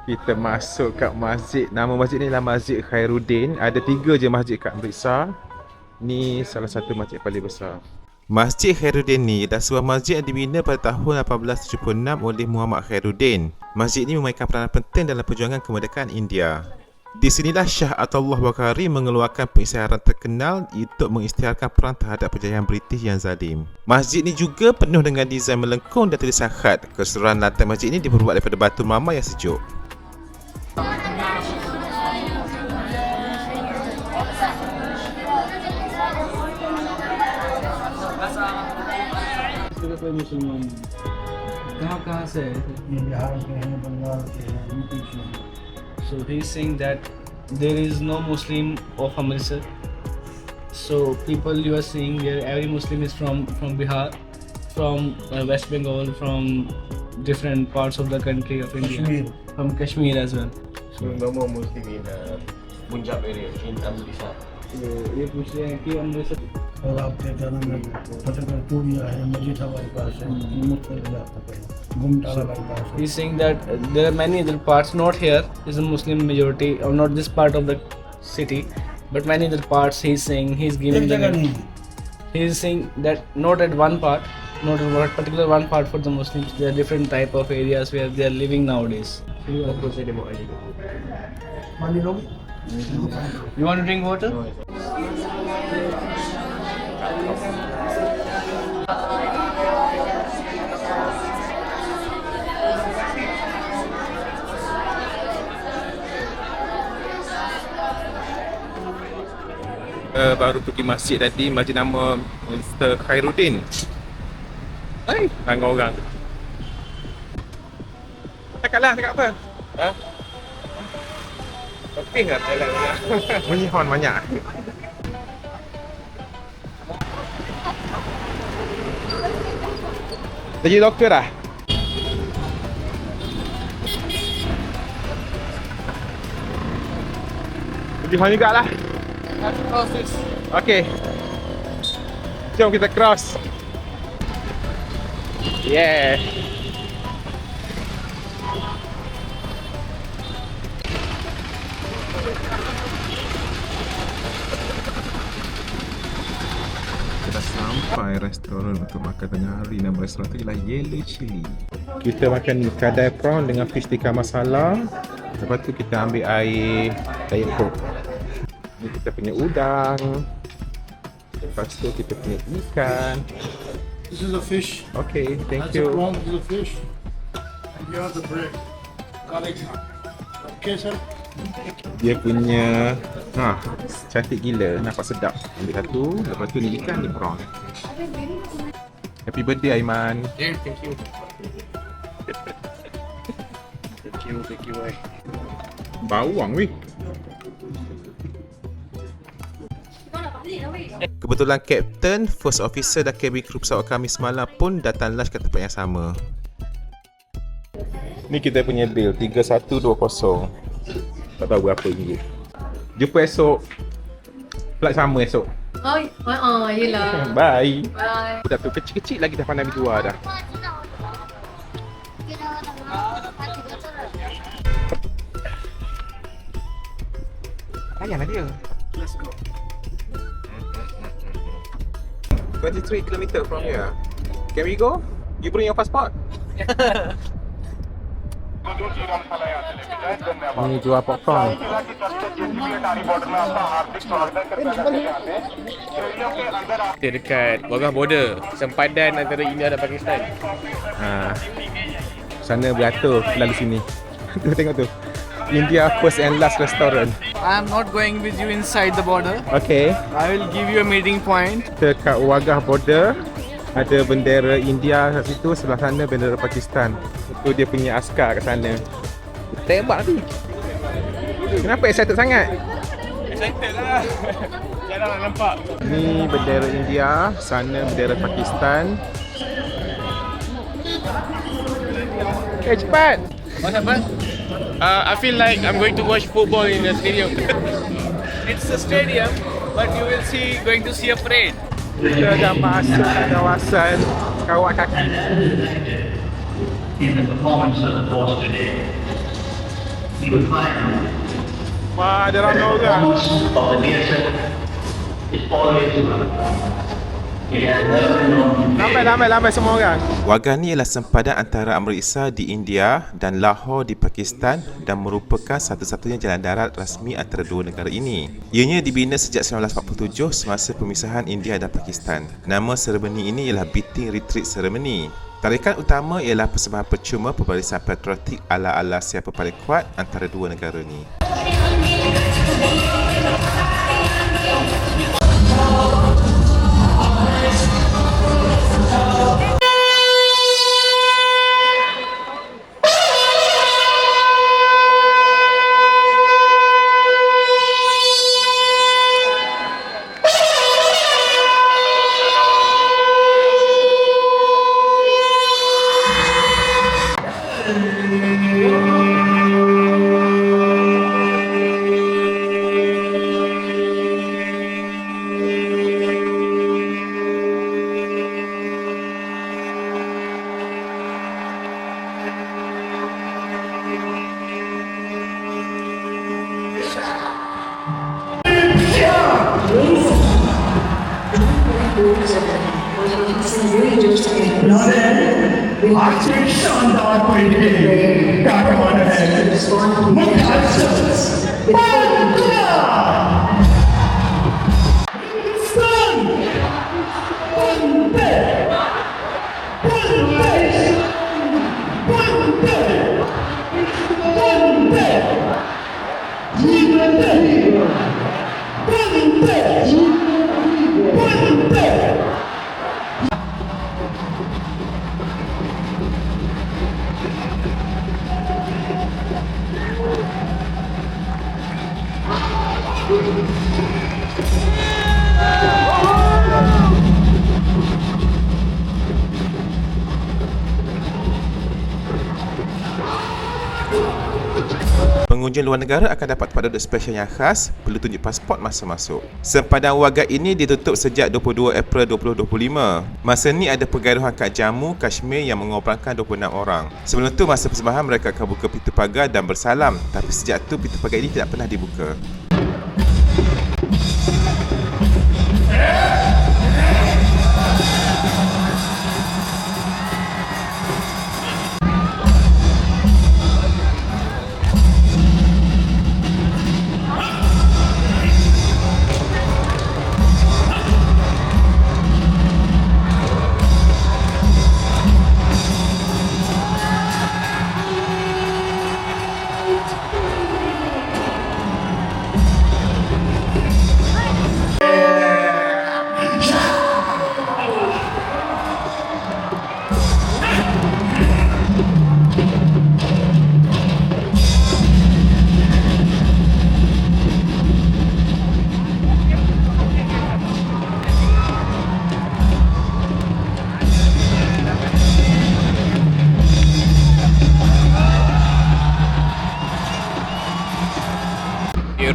Kita masuk kat masjid. Nama masjid ni adalah Masjid Khairuddin. Ada 3 je masjid kat Amritsar. Ni salah satu masjid paling besar. Masjid Khairuddin ni adalah sebuah masjid yang dibina pada tahun 1876 oleh Muhammad Khairuddin. Masjid ini memainkan peranan penting dalam perjuangan kemerdekaan India. Di sinilah Shah Attaullah Bukhari mengeluarkan pengisytiharan terkenal untuk mengisytiharkan perang terhadap penjajahan British yang zalim. Masjid ni juga penuh dengan desain melengkung dan tulisan khat. Keseluruhan lantai masjid ini diperbuat daripada batu marmar yang sejuk. मुसलमान कहाँ से है? ये बिहार के हैं, बंगाल के हैं, यूपी के हैं। So he's saying that there is no Muslim of Amritsar. So people you are seeing there, every Muslim is from Bihar, from West Bengal, from different parts of the country of India, Kashmir. from Kashmir as well. So no more Muslim in Punjab area in Amritsar. So ये पूछ रहे हैं कि अमृतसर और आपके जन्म में फतेहगढ़ चूड़िया है, मजीठा बाईपास है, मुख्तलिफ तक है, गुमटाला बाईपास है। he's saying that there are many other parts, not here is a Muslim majority, or not this part of the city, but many other parts he's saying he's एक giving जगह them. नहीं है। He is saying that not at one part, not at one particular one part for the Muslims. There are different type of areas where they are living nowadays. Apa saya mau Ali? मान लो You want to drink water? Baru pergi masjid tadi, masjid nama Mr. Khairuddin. Hai, langgar orang. Cakaplah, cakap apa? Ha? Okey tak? Bunyi horn banyak. Dah jadi doktor dah? Pergi horn jugalah. Okay. Jom kita cross. Yeah. Kita sampai restoran untuk makan tengah hari. Nama restoran tu ialah Yellow Chili. Kita makan kadai prawn dengan fish tikka masala. Lepas tu kita ambil air diet coke. Ni kita punya udang. Lepas tu kita punya ikan. This is a fish. Okay, thank That's a you. prawn. This is a fish. And you have the bread. Garlic. Okay, sir. Dia punya cantik gila, nampak sedap. Ambil satu, lepas tu ni ikan, ni prawn. Happy birthday Aiman. Yeah, thank you. Thank you. Bawang weh. Kebetulan Captain, First Officer dan cabin crew pesawat kami semalam pun datang lunch kat tempat yang sama. Ni kita punya bill 3120. Tak tahu berapa ringgit. Jumpa esok. Flight sama esok. Yelah. Bye. Bye. Budak tu kecil-kecil lagi dah pandai ambil luar dah. Layanlah dia. Let's go. 23 km from here. Can we go? You bring your passport? Ni jual popcorn. Kita dekat Wagah Border, sempadan antara India dan Pakistan. Sana beratur lalu sini. Tu tengok tu. India first and last restaurant. I am not going with you inside the border. Okay. I will give you a meeting point. Kita kat Wagah Border. Ada bendera India kat situ, sebelah sana bendera Pakistan. Itu dia punya askar kat sana. Tembak tu. Kenapa excited sangat? Excited lah. Jarang nak nampak. Ni bendera India, sana bendera Pakistan. Eh, cepat! What happened? I feel like I'm going to watch football in the stadium. It's a stadium, but you will going to see a parade. Kita dah masuk ke kawasan kawat kaki. In the performance of the force today, Wah, ada ramai orang. Lambai semua orang. Wagah ni ialah sempadan antara Amritsar di India dan Lahore di Pakistan dan merupakan satu-satunya jalan darat rasmi antara dua negara ini. Ianya dibina sejak 1947 semasa pemisahan India dan Pakistan. Nama seremoni ini ialah Beating Retreat Ceremony. Tarikan utama ialah persembahan percuma pembarisan patriotik ala-ala siapa paling kuat antara dua negara ni. आज एक शानदार पलटे का कमाल है Pengunjung luar negara akan dapat pedodok special yang khas, perlu tunjuk pasport masa masuk. Sempadan wagah ini ditutup sejak 22 April 2025. Masa ni ada pergaduhan kat Jammu, Kashmir yang mengorbankan 26 orang. Sebelum tu masa persembahan mereka akan buka pintu pagar dan bersalam, tapi sejak tu pintu pagar ini tidak pernah dibuka.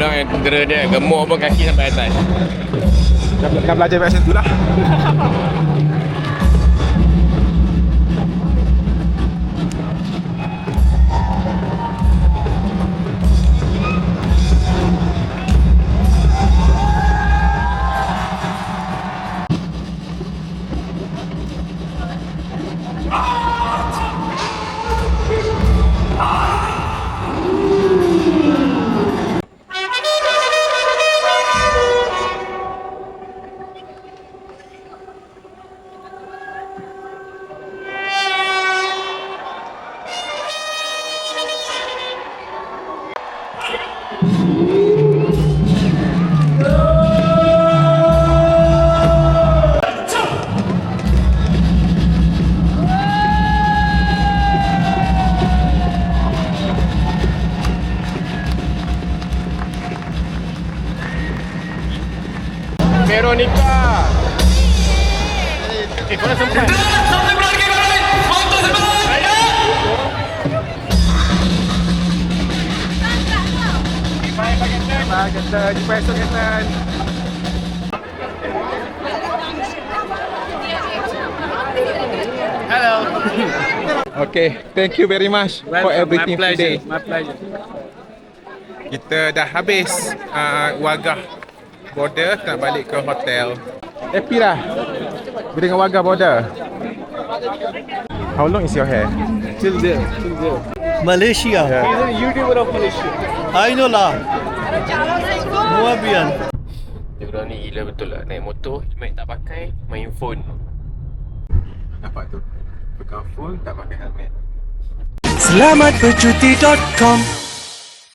Orang yang tentera dia gemuk pun kaki sampai atas. Dah belajar macam tu lah. Veronica. Korang sempat. Jumpa esok Captain. Hello. Okay, thank you very much for everything today. My pleasure. Kita dah habis Wagah border, nak balik ke hotel. Happy dah dengan Wagah border? How long is your hair? Till there. Malaysia. Yeah. He's a YouTuber of Malaysia. I know lah. Muabian. Diorang ni gila betul lah. Naik motor, cuma tak pakai, main phone. Nampak tu? Pegang phone, tak pakai helmet. Selamatbercuti.com